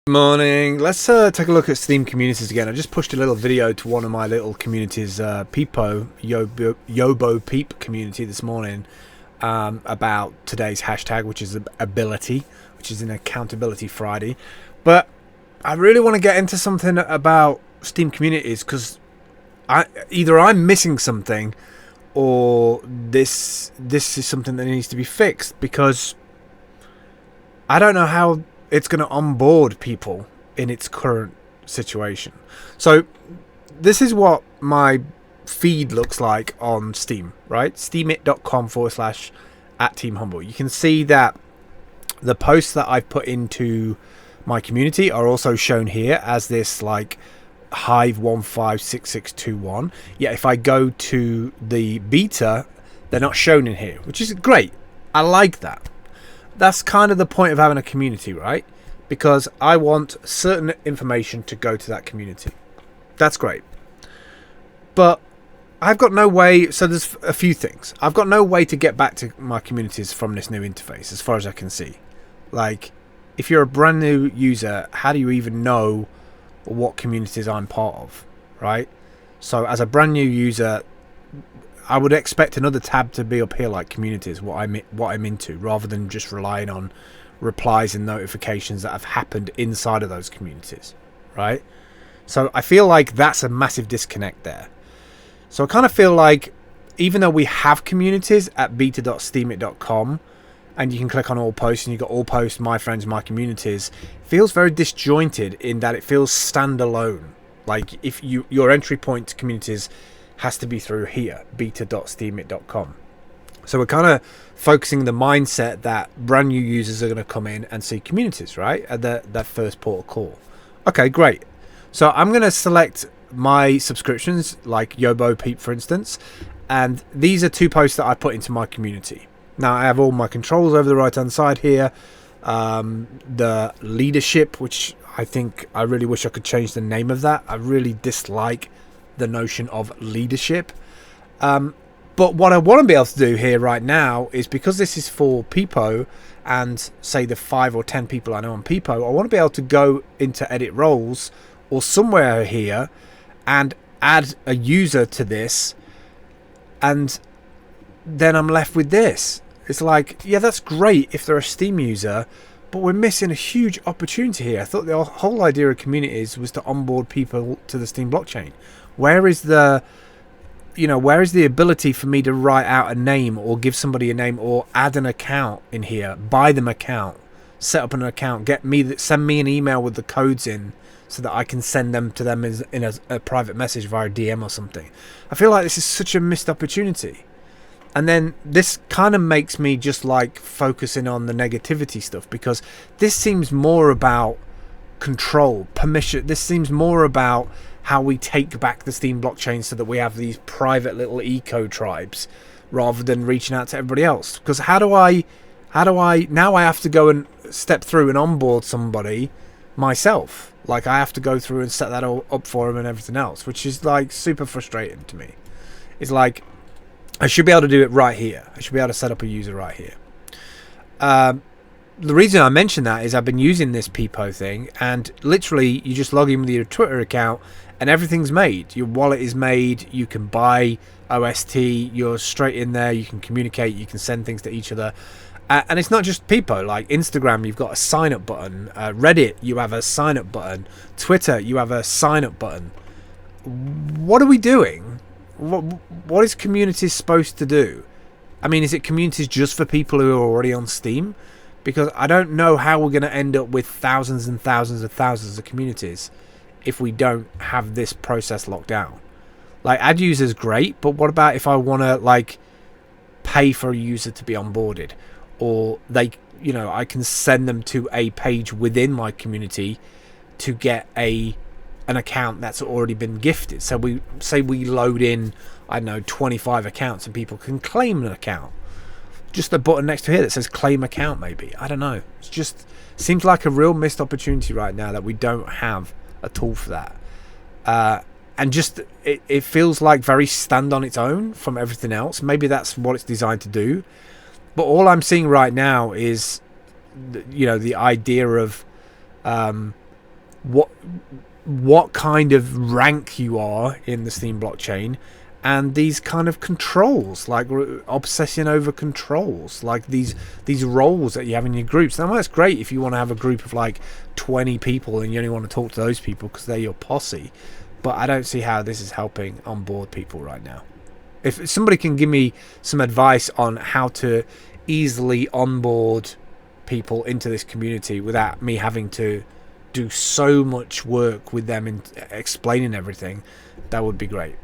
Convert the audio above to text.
Morning. Let's take a look at Steam communities again. I just pushed a little video to one of my little communities, Peepo, Yobo Peep community this morning, about today's hashtag, which is ability, which is an accountability Friday. But I really want to get into something about Steam communities because either I'm missing something or this is something that needs to be fixed, because I don't know how it's going to onboard people in its current situation. So this is what my feed looks like on Steam, right? steemit.com/@teamhumble. You can see that the posts that I've put into my community are also shown here as this like Hive 156621. Yeah, if I go to the beta, they're not shown in here, which is great. I like that. That's kind of the point of having a community, right? Because I want certain information to go to that community. That's great. But I've got no way, so there's a few things. I've got no way to get back to my communities from this new interface, as far as I can see. Like, if you're a brand new user, how do you even know what communities I'm part of, right? So as a brand new user, I would expect another tab to be up here like communities, what I'm into, rather than just relying on replies and notifications that have happened inside of those communities, right? So I feel like that's a massive disconnect there. So I kind of feel like, even though we have communities at beta.steemit.com, and you can click on all posts and you've got all posts, my friends, my communities, it feels very disjointed in that it feels standalone. Like if your entry point to communities has to be through here, beta.steemit.com. So we're kind of focusing the mindset that brand new users are going to come in and see communities, right? At that first port of call. Okay, great. So I'm going to select my subscriptions, like Yobo Peep, for instance. And these are two posts that I put into my community. Now I have all my controls over the right hand side here. The leadership, which I really wish I could change the name of that. I really dislike the notion of leadership. But what I want to be able to do here right now is, because this is for Peepo and say the 5 or 10 people I know on Peepo, I want to be able to go into edit roles or somewhere here and add a user to this, and then I'm left with this. It's like, yeah, that's great if they're a Steam user, but we're missing a huge opportunity here. I thought the whole idea of communities was to onboard people to the Steam blockchain. Where is the ability for me to write out a name or give somebody a name or add an account in here, buy them account, set up an account, send me an email with the codes in so that I can send them to them in a private message via DM or something. I feel like this is such a missed opportunity. And then this kind of makes me just like focusing on the negativity stuff, because this seems more about control, permission. This seems more about how we take back the Steam blockchain so that we have these private little eco tribes rather than reaching out to everybody else. Because how do I now I have to go and step through and onboard somebody myself. Like I have to go through and set that all up for them and everything else, which is like super frustrating to me. It's like, I should be able to do it right here. I should be able to set up a user right here. The reason I mention that is I've been using this Peepo thing, and literally you just log in with your Twitter account and everything's made. Your wallet is made. You can buy OST. You're straight in there. You can communicate. You can send things to each other. And it's not just Peepo. Like Instagram, you've got a sign up button. Reddit, you have a sign up button. Twitter, you have a sign up button. What are we doing? What is communities supposed to do? I mean, is it communities just for people who are already on Steam? Because I don't know how we're going to end up with thousands and thousands and thousands of communities if we don't have this process locked down. Like, add users, great, but what about if I want to like pay for a user to be onboarded, or I can send them to a page within my community to get an account that's already been gifted. So we load in, I don't know, 25 accounts and people can claim an account. Just a button next to here that says claim account, maybe. I don't know. It just seems like a real missed opportunity right now that we don't have a tool for that. And just it feels like very stand on its own from everything else. Maybe that's what it's designed to do. But all I'm seeing right now is, the idea of what kind of rank you are in the Steem blockchain, and these kind of controls, like obsessing over controls, like these roles that you have in your groups. Now that's great if you want to have a group of like 20 people and you only want to talk to those people because they're your posse, but I don't see how this is helping onboard people right now. If somebody can give me some advice on how to easily onboard people into this community without me having to do so much work with them in explaining everything, that would be great.